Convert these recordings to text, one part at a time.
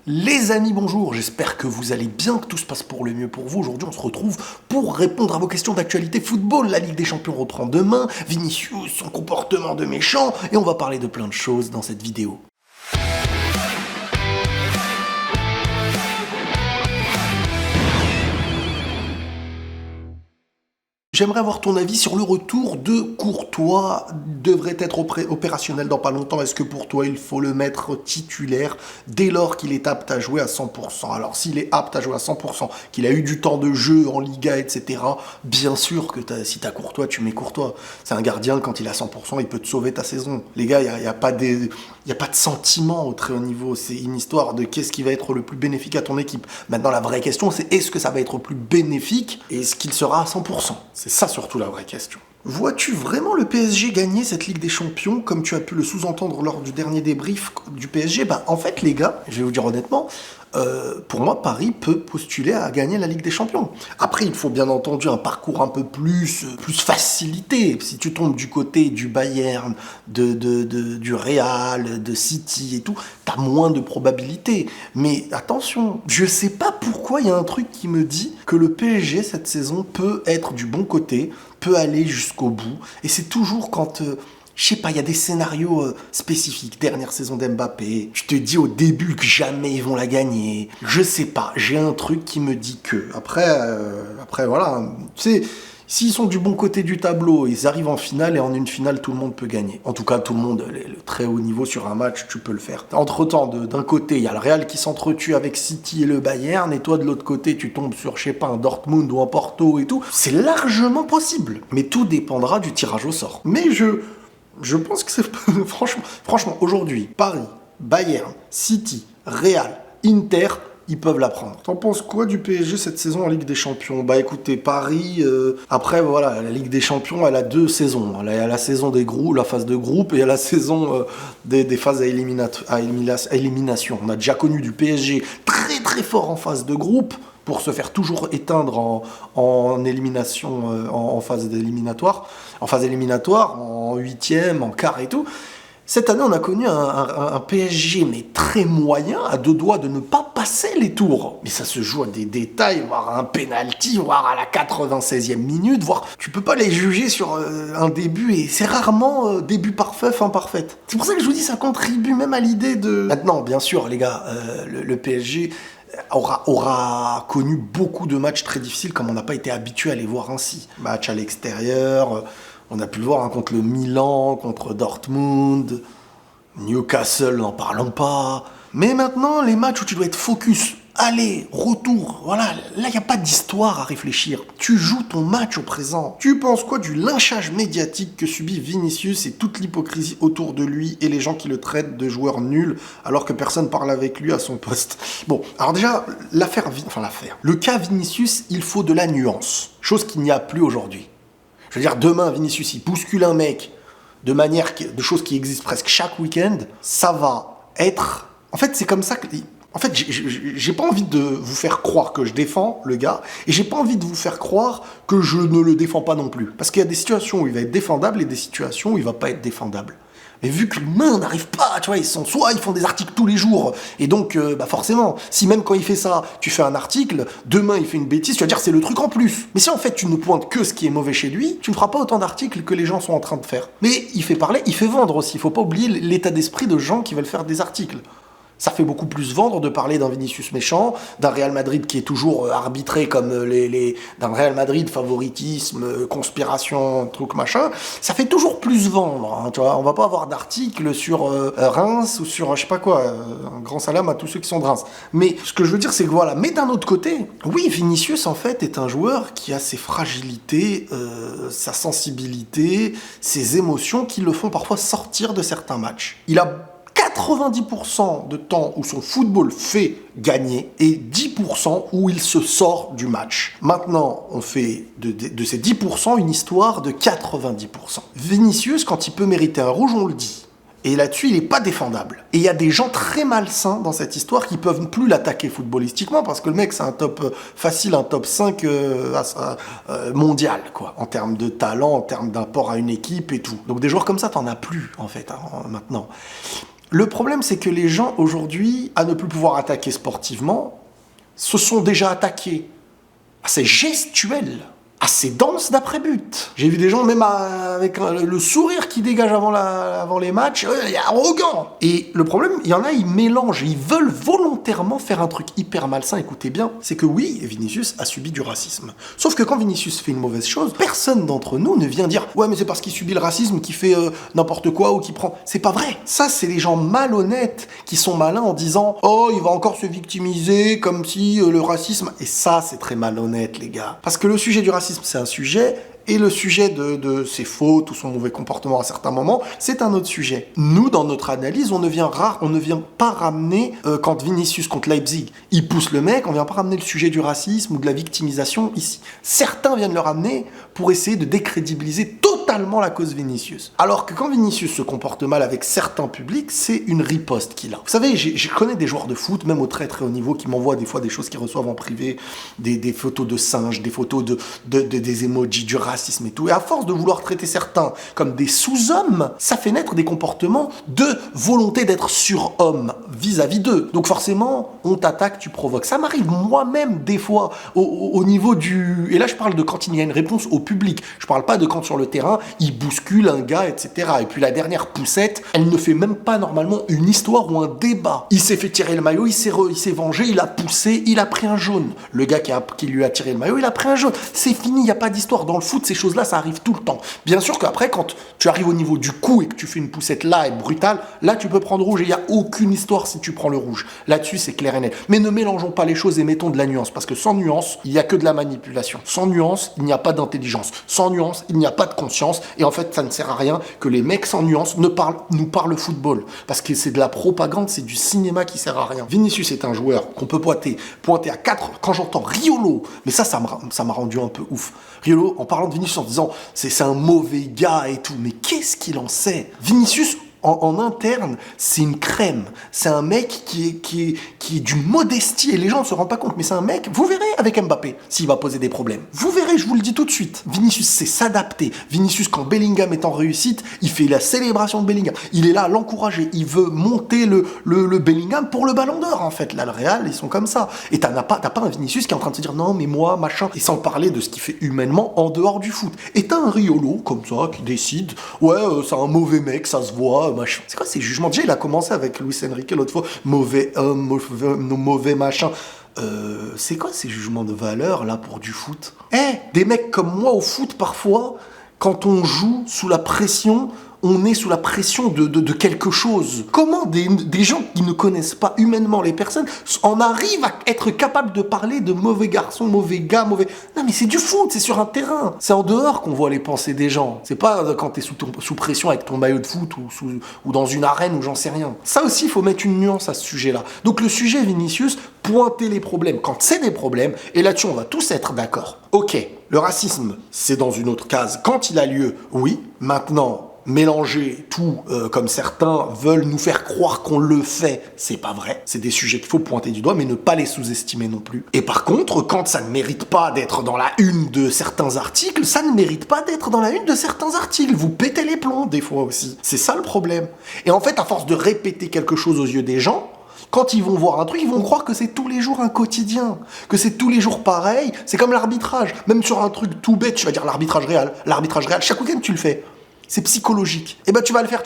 Les amis, bonjour, j'espère que vous allez bien, que tout se passe pour le mieux pour vous. Aujourd'hui, on se retrouve pour répondre à vos questions d'actualité football. La Ligue des Champions reprend demain, Vinicius, son comportement de méchant, et on va parler de plein de choses dans cette vidéo. J'aimerais avoir ton avis sur le retour de Courtois. Devrait être opérationnel dans pas longtemps. Est-ce que pour toi, il faut le mettre titulaire dès lors qu'il est apte à jouer à 100%? Alors, s'il est apte à jouer à 100%, qu'il a eu du temps de jeu en Liga, etc., bien sûr que si t'as Courtois, tu mets Courtois. C'est un gardien, quand il a 100%, il peut te sauver ta saison. Les gars, il n'y a pas de sentiment au très haut niveau. C'est une histoire de qu'est-ce qui va être le plus bénéfique à ton équipe. Maintenant, la vraie question, c'est est-ce que ça va être plus bénéfique et est-ce qu'il sera à 100%? C'est ça surtout la vraie question. Vois-tu vraiment le PSG gagner cette Ligue des Champions comme tu as pu le sous-entendre lors du dernier débrief du PSG? En fait, les gars, je vais vous dire honnêtement, pour moi, Paris peut postuler à gagner la Ligue des Champions. Après, il faut bien entendu un parcours un peu plus facilité. Si tu tombes du côté du Bayern, du Real, de City et tout, t'as moins de probabilités. Mais attention, je sais pas pourquoi il y a un truc qui me dit que le PSG cette saison peut être du bon côté, peut aller jusqu'au bout. Et c'est toujours quand... je sais pas, il y a des scénarios spécifiques. Dernière saison d'Mbappé, tu te dis au début que jamais ils vont la gagner. Je sais pas, j'ai un truc qui me dit que. Après voilà, tu sais, s'ils sont du bon côté du tableau, ils arrivent en finale et en une finale, tout le monde peut gagner. En tout cas, tout le monde, le très haut niveau sur un match, tu peux le faire. Entre-temps, d'un côté, il y a le Real qui s'entretue avec City et le Bayern, et toi, de l'autre côté, tu tombes sur, je sais pas, un Dortmund ou un Porto et tout. C'est largement possible. Mais tout dépendra du tirage au sort. Mais je pense que c'est... franchement, aujourd'hui, Paris, Bayern, City, Real, Inter, ils peuvent la prendre. T'en penses quoi du PSG cette saison en Ligue des Champions? Écoutez, Paris, après voilà, la Ligue des Champions, elle a deux saisons. Elle a la saison des groupes, la phase de groupe, et il y a la saison des phases à élimination. On a déjà connu du PSG très très fort en phase de groupe, pour se faire toujours éteindre en élimination, en phase éliminatoire, en huitième, en quart et tout. Cette année, on a connu un PSG, mais très moyen, à deux doigts de ne pas passer les tours. Mais ça se joue à des détails, voire à un penalty, voire à la 96e minute, voire tu peux pas les juger sur un début, et c'est rarement début parfait, fin parfaite. C'est pour ça que je vous dis, ça contribue même à l'idée de... Maintenant, bien sûr, les gars, le PSG... aura connu beaucoup de matchs très difficiles comme on n'a pas été habitué à les voir ainsi. Match à l'extérieur, on a pu le voir contre le Milan, contre Dortmund, Newcastle, n'en parlons pas. Mais maintenant, les matchs où tu dois être focus, aller, retour, voilà, là, il n'y a pas d'histoire à réfléchir. Tu joues ton match au présent. Tu penses quoi du lynchage médiatique que subit Vinicius et toute l'hypocrisie autour de lui et les gens qui le traitent de joueur nul alors que personne parle avec lui à son poste? Bon, alors déjà, le cas Vinicius, il faut de la nuance. Chose qu'il n'y a plus aujourd'hui. Je veux dire, demain, Vinicius, il bouscule un mec de choses qui existent presque chaque week-end, ça va être... En fait, c'est comme ça que... En fait, j'ai pas envie de vous faire croire que je défends le gars, et j'ai pas envie de vous faire croire que je ne le défends pas non plus. Parce qu'il y a des situations où il va être défendable et des situations où il va pas être défendable. Mais vu que l'humain n'arrive pas, tu vois, ils font des articles tous les jours, et donc, forcément, si même quand il fait ça, tu fais un article, demain il fait une bêtise, tu vas dire c'est le truc en plus. Mais si en fait tu ne pointes que ce qui est mauvais chez lui, tu ne feras pas autant d'articles que les gens sont en train de faire. Mais il fait parler, il fait vendre aussi, il faut pas oublier l'état d'esprit de gens qui veulent faire des articles. Ça fait beaucoup plus vendre de parler d'un Vinicius méchant, d'un Real Madrid qui est toujours arbitré comme d'un Real Madrid favoritisme, conspiration, truc machin. Ça fait toujours plus vendre, hein, tu vois. On va pas avoir d'articles sur Reims ou sur je sais pas quoi. Un grand salam à tous ceux qui sont de Reims. Mais ce que je veux dire, c'est que voilà. Mais d'un autre côté, oui, Vinicius en fait est un joueur qui a ses fragilités, sa sensibilité, ses émotions qui le font parfois sortir de certains matchs. Il a 90% de temps où son football fait gagner et 10% où il se sort du match. Maintenant, on fait de ces 10% une histoire de 90%. Vinicius, quand il peut mériter un rouge, on le dit. Et là-dessus, il n'est pas défendable. Et il y a des gens très malsains dans cette histoire qui peuvent plus l'attaquer footballistiquement parce que le mec, c'est un top facile, un top 5 mondial, quoi. En termes de talent, en termes d'apport à une équipe et tout. Donc des joueurs comme ça, t'en as plus, en fait, maintenant. Le problème, c'est que les gens aujourd'hui, à ne plus pouvoir attaquer sportivement, se sont déjà attaqués. C'est gestuel. Assez dense d'après-but. J'ai vu des gens même avec le sourire qui dégage avant les matchs, arrogant. Et le problème, il y en a, ils mélangent, ils veulent volontairement faire un truc hyper malsain, écoutez bien, c'est que oui, Vinicius a subi du racisme. Sauf que quand Vinicius fait une mauvaise chose, personne d'entre nous ne vient dire « Ouais, mais c'est parce qu'il subit le racisme qu'il fait n'importe quoi ou qu'il prend... » C'est pas vrai. Ça, c'est les gens malhonnêtes qui sont malins en disant « Oh, il va encore se victimiser comme si le racisme... » Et ça, c'est très malhonnête, les gars. Parce que le sujet du racisme, c'est un sujet, et le sujet de ses fautes ou son mauvais comportement à certains moments, c'est un autre sujet. Nous, dans notre analyse, on ne vient pas ramener, quand Vinicius contre Leipzig, il pousse le mec, on ne vient pas ramener le sujet du racisme ou de la victimisation ici. Certains viennent le ramener pour essayer de décrédibiliser totalement la cause Vinicius. Alors que quand Vinicius se comporte mal avec certains publics, c'est une riposte qu'il a. Vous savez, je connais des joueurs de foot, même au très très haut niveau, qui m'envoient des fois des choses qu'ils reçoivent en privé, des photos de singes, des photos des emojis, du racisme et tout. Et à force de vouloir traiter certains comme des sous-hommes, ça fait naître des comportements de volonté d'être surhomme vis-à-vis d'eux. Donc forcément, on t'attaque, tu provoques. Ça m'arrive moi-même des fois au niveau du... Et là, je parle de quand il y a une réponse au public. Je parle pas de quand sur le terrain, il bouscule un gars, etc. Et puis la dernière poussette, elle ne fait même pas normalement une histoire ou un débat. Il s'est fait tirer le maillot, il s'est vengé, il a poussé, il a pris un jaune. Le gars qui lui a tiré le maillot, il a pris un jaune. C'est fini, il n'y a pas d'histoire. Dans le foot, ces choses-là, ça arrive tout le temps. Bien sûr qu'après, quand tu arrives au niveau du coup et que tu fais une poussette là et brutale, là, tu peux prendre rouge et il n'y a aucune histoire si tu prends le rouge. Là-dessus, c'est clair et net. Mais ne mélangeons pas les choses et mettons de la nuance. Parce que sans nuance, il n'y a que de la manipulation. Sans nuance, il n'y a pas d'intelligence. Sans nuance, il n'y a pas de conscience. Et en fait, ça ne sert à rien que les mecs sans nuance nous parlent football. Parce que c'est de la propagande, c'est du cinéma qui sert à rien. Vinicius est un joueur qu'on peut pointer à 4. Quand j'entends Riolo, mais ça m'a rendu un peu ouf. Riolo, en parlant de Vinicius, en disant c'est un mauvais gars et tout, mais qu'est-ce qu'il en sait? Vinicius, en interne, c'est une crème. C'est un mec qui est d'une modestie et les gens ne se rendent pas compte. Mais c'est un mec, vous verrez avec Mbappé s'il va poser des problèmes. Vous verrez, je vous le dis tout de suite. Vinicius sait s'adapter. Vinicius, quand Bellingham est en réussite, il fait la célébration de Bellingham. Il est là à l'encourager. Il veut monter le Bellingham pour le Ballon d'Or, en fait. Là, le Real, ils sont comme ça. Et t'as pas un Vinicius qui est en train de se dire non, mais moi, machin. Et sans parler de ce qu'il fait humainement en dehors du foot. Et t'as un Riolo, comme ça, qui décide ouais, c'est un mauvais mec, ça se voit. Machin. C'est quoi ces jugements? Déjà, il a commencé avec Luis Enrique l'autre fois, mauvais homme, mauvais machin. C'est quoi ces jugements de valeur là pour du foot? Des mecs comme moi au foot parfois, quand on joue sous la pression, on est sous la pression de quelque chose. Comment des gens qui ne connaissent pas humainement les personnes en arrivent à être capables de parler de mauvais garçons, mauvais gars, mauvais... Non mais c'est du foot, c'est sur un terrain. C'est en dehors qu'on voit les pensées des gens. C'est pas quand t'es sous pression avec ton maillot de foot ou dans une arène ou j'en sais rien. Ça aussi, il faut mettre une nuance à ce sujet-là. Donc le sujet Vinicius, pointer les problèmes quand c'est des problèmes, et là-dessus on va tous être d'accord. Ok, le racisme, c'est dans une autre case. Quand il a lieu, oui. Maintenant, mélanger tout comme certains veulent nous faire croire qu'on le fait, c'est pas vrai. C'est des sujets qu'il faut pointer du doigt, mais ne pas les sous-estimer non plus. Et par contre, quand ça ne mérite pas d'être dans la une de certains articles, ça ne mérite pas d'être dans la une de certains articles. Vous pétez les plombs des fois aussi. C'est ça le problème. Et en fait, à force de répéter quelque chose aux yeux des gens, quand ils vont voir un truc, ils vont croire que c'est tous les jours un quotidien, que c'est tous les jours pareil. C'est comme l'arbitrage. Même sur un truc tout bête, tu vas dire l'arbitrage réel. L'arbitrage réel, chaque week-end tu le fais. C'est psychologique. Et ben tu vas le faire.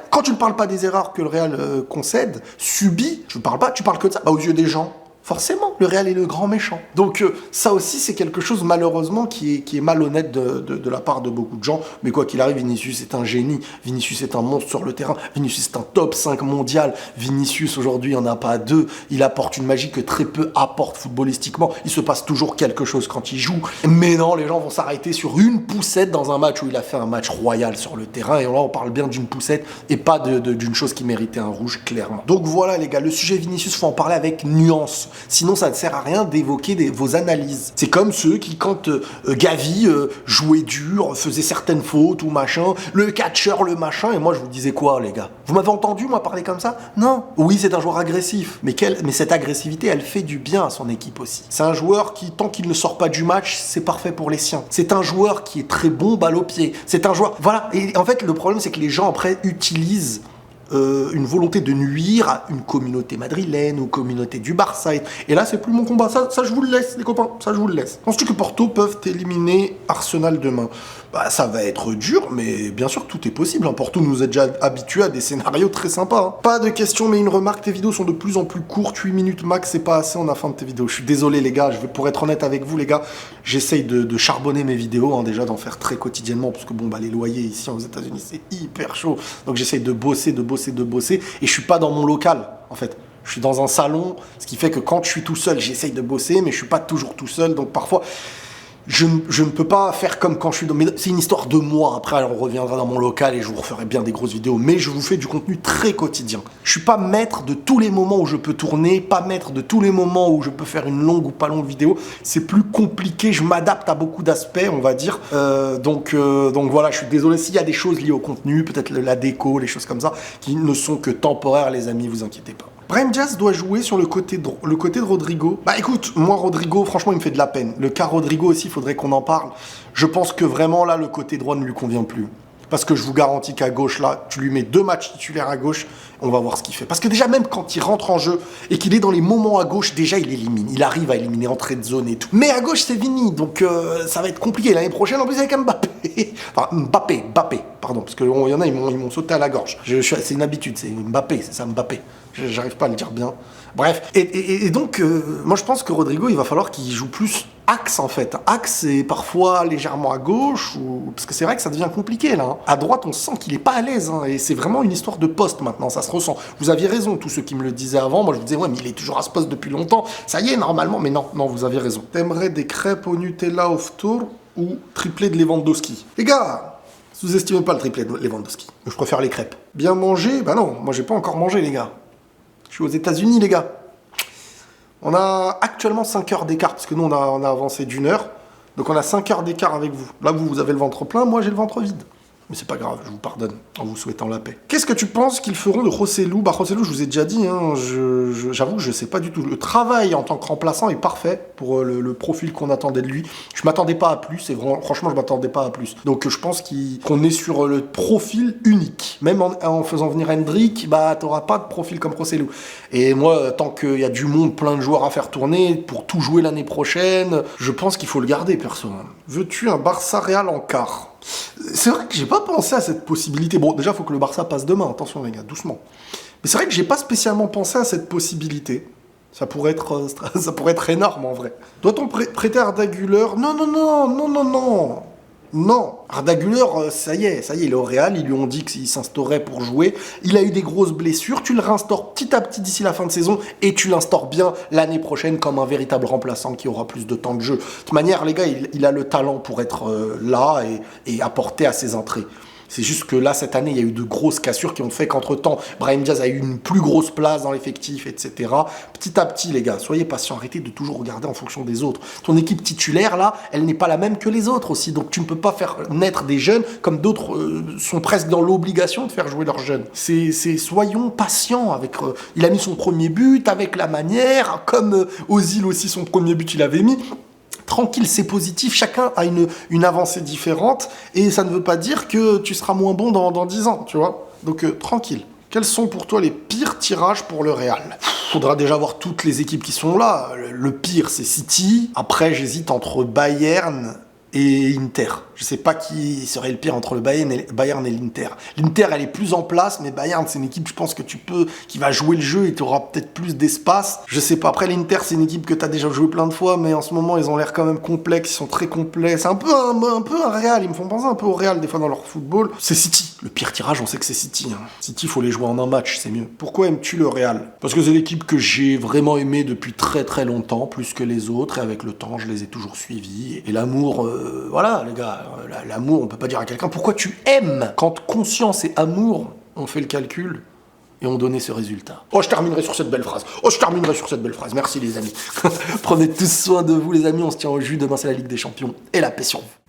Quand tu ne parles pas des erreurs que le Real concède, subit, tu parles que de ça. Bah, aux yeux des gens, forcément, le Real est le grand méchant. Donc ça aussi, c'est quelque chose malheureusement qui est malhonnête de la part de beaucoup de gens. Mais quoi qu'il arrive, Vinicius est un génie. Vinicius est un monstre sur le terrain. Vinicius est un top 5 mondial. Vinicius, aujourd'hui, il n'y en a pas deux. Il apporte une magie que très peu apportent footballistiquement. Il se passe toujours quelque chose quand il joue. Mais non, les gens vont s'arrêter sur une poussette dans un match où il a fait un match royal sur le terrain. Et là, on parle bien d'une poussette et pas d'une chose qui méritait un rouge, clairement. Donc voilà, les gars, le sujet Vinicius, faut en parler avec nuance. Sinon, ça ne sert à rien d'évoquer vos analyses. C'est comme ceux qui, quand Gavi jouait dur, faisait certaines fautes ou machin, le catcheur, le machin, et moi je vous disais quoi, les gars? Vous m'avez entendu, moi, parler comme ça? Non. Oui, c'est un joueur agressif, mais cette agressivité, elle fait du bien à son équipe aussi. C'est un joueur qui, tant qu'il ne sort pas du match, c'est parfait pour les siens. C'est un joueur qui est très bon balle au pied. C'est un joueur... Voilà. Et en fait, le problème, c'est que les gens, après, utilisent une volonté de nuire à une communauté madrilène ou communauté du Barça. Et là, c'est plus mon combat. Ça, je vous le laisse, les copains. Ça, je vous le laisse. Penses-tu que Porto peuvent éliminer Arsenal demain? Bah, ça va être dur, mais bien sûr, tout est possible. Hein. Porto nous a déjà habitués à des scénarios très sympas. Hein. Pas de question, mais une remarque, tes vidéos sont de plus en plus courtes. 8 minutes max, c'est pas assez en la fin de tes vidéos. Je suis désolé, les gars. Pour être honnête avec vous, les gars, j'essaye de charbonner mes vidéos, hein, déjà d'en faire très quotidiennement, parce que bon, bah, les loyers ici aux États-Unis, c'est hyper chaud. Donc j'essaye de bosser. Et je suis pas dans mon local, en fait. Je suis dans un salon, ce qui fait que quand je suis tout seul, j'essaye de bosser, mais je suis pas toujours tout seul. Donc parfois, je ne peux pas faire comme quand je suis dans... Mais c'est une histoire de moi. Après, on reviendra dans mon local et je vous referai bien des grosses vidéos. Mais je vous fais du contenu très quotidien. Je suis pas maître de tous les moments où je peux tourner, pas maître de tous les moments où je peux faire une longue ou pas longue vidéo. C'est plus compliqué. Je m'adapte à beaucoup d'aspects, on va dire. Donc voilà, je suis désolé s'il y a des choses liées au contenu, peut-être la déco, les choses comme ça, qui ne sont que temporaires, les amis, vous inquiétez pas. Brahim Diaz doit jouer sur le côté de Rodrigo. Bah écoute, moi Rodrigo, franchement, il me fait de la peine. Le cas Rodrigo aussi, il faudrait qu'on en parle. Je pense que vraiment là, le côté droit ne lui convient plus. Parce que je vous garantis qu'à gauche, là, tu lui mets 2 matchs titulaires à gauche, on va voir ce qu'il fait. Parce que déjà, même quand il rentre en jeu et qu'il est dans les moments à gauche, déjà, il élimine. Il arrive à éliminer entrée de zone et tout. Mais à gauche, c'est fini. Donc, ça va être compliqué. L'année prochaine, en plus, avec Mbappé. Enfin, Mbappé, pardon. Parce qu'il y en a, ils m'ont sauté à la gorge. C'est une habitude, c'est Mbappé, c'est ça, Mbappé. J'arrive pas à le dire bien. Bref. Et donc, moi, je pense que Rodrigo, il va falloir qu'il joue plus axe, en fait. Axe, et parfois légèrement à gauche, parce que c'est vrai que ça devient compliqué, là. Hein. À droite, on sent qu'il est pas à l'aise, hein, et c'est vraiment une histoire de poste, maintenant, ça se ressent. Vous aviez raison, tous ceux qui me le disaient avant. Moi, je vous disais, ouais, mais il est toujours à ce poste depuis longtemps. Ça y est, normalement, mais non, vous aviez raison. T'aimerais des crêpes au Nutella off tour ou triplé de Lewandowski? Les gars, sous-estimez pas le triplé de Lewandowski. Je préfère les crêpes. Bien manger? Bah non, moi, j'ai pas encore mangé, les gars. Je suis aux États-Unis, les gars. On a actuellement 5 heures d'écart, parce que nous, on a avancé d'1 heure. Donc on a 5 heures d'écart avec vous. Là, vous avez le ventre plein, moi, j'ai le ventre vide. Mais c'est pas grave, je vous pardonne, en vous souhaitant la paix. Qu'est-ce que tu penses qu'ils feront de Joselu? Bah, Joselu, je vous ai déjà dit, hein, j'avoue que je sais pas du tout. Le travail en tant que remplaçant est parfait pour le profil qu'on attendait de lui. Je m'attendais pas à plus, et franchement, je m'attendais pas à plus. Donc je pense qu'on est sur le profil unique. Même en faisant venir Hendrik, bah, t'auras pas de profil comme Joselu. Et moi, tant qu'il y a du monde, plein de joueurs à faire tourner, pour tout jouer l'année prochaine, je pense qu'il faut le garder, perso. Veux-tu un Barça-Real en quart? C'est vrai que j'ai pas pensé à cette possibilité. Bon, déjà, il faut que le Barça passe demain. Attention, les gars, doucement. Mais c'est vrai que j'ai pas spécialement pensé à cette possibilité. Ça pourrait être énorme, en vrai. Doit-on prêter Arda Güler? Non. Non, Arda Güler, ça y est, il est au Real, ils lui ont dit qu'il s'instaurait pour jouer. Il a eu des grosses blessures, tu le réinstaures petit à petit d'ici la fin de saison et tu l'instaures bien l'année prochaine comme un véritable remplaçant qui aura plus de temps de jeu. De toute manière, les gars, il a le talent pour être là et apporter à ses entrées. C'est juste que là, cette année, il y a eu de grosses cassures qui ont fait qu'entre-temps, Brahim Diaz a eu une plus grosse place dans l'effectif, etc. Petit à petit, les gars, soyez patients, arrêtez de toujours regarder en fonction des autres. Ton équipe titulaire, là, elle n'est pas la même que les autres aussi. Donc tu ne peux pas faire naître des jeunes comme d'autres sont presque dans l'obligation de faire jouer leurs jeunes. Soyons patients avec... il a mis son premier but avec la manière, comme Ozil aussi, son premier but, il avait mis... Tranquille, c'est positif, chacun a une avancée différente et ça ne veut pas dire que tu seras moins bon dans 10 ans, tu vois. Donc tranquille. Quels sont pour toi les pires tirages pour le Real? Faudra déjà voir toutes les équipes qui sont là. Le pire, c'est City. Après, j'hésite entre Bayern et Inter. Je sais pas qui serait le pire entre le Bayern et l'Inter. L'Inter, elle est plus en place, mais Bayern, c'est une équipe, je pense que qui va jouer le jeu et tu auras peut-être plus d'espace. Je sais pas. Après, l'Inter, c'est une équipe que tu as déjà joué plein de fois, mais en ce moment, ils ont l'air quand même complexes, ils sont très complets. C'est un peu un Real, ils me font penser un peu au Real des fois dans leur football. C'est City. Le pire tirage, on sait que c'est City. Hein. City, il faut les jouer en un match, c'est mieux. Pourquoi aimes-tu le Real? Parce que c'est l'équipe que j'ai vraiment aimée depuis très très longtemps, plus que les autres, et avec le temps, je les ai toujours suivis. Et l'amour, voilà, les gars, l'amour, on peut pas dire à quelqu'un pourquoi tu aimes. Quand conscience et amour, on fait le calcul et on donnait ce résultat. Oh, je terminerai sur cette belle phrase. Merci les amis. Prenez tous soin de vous les amis, on se tient au jus. Demain c'est la Ligue des Champions et la paix sur vous.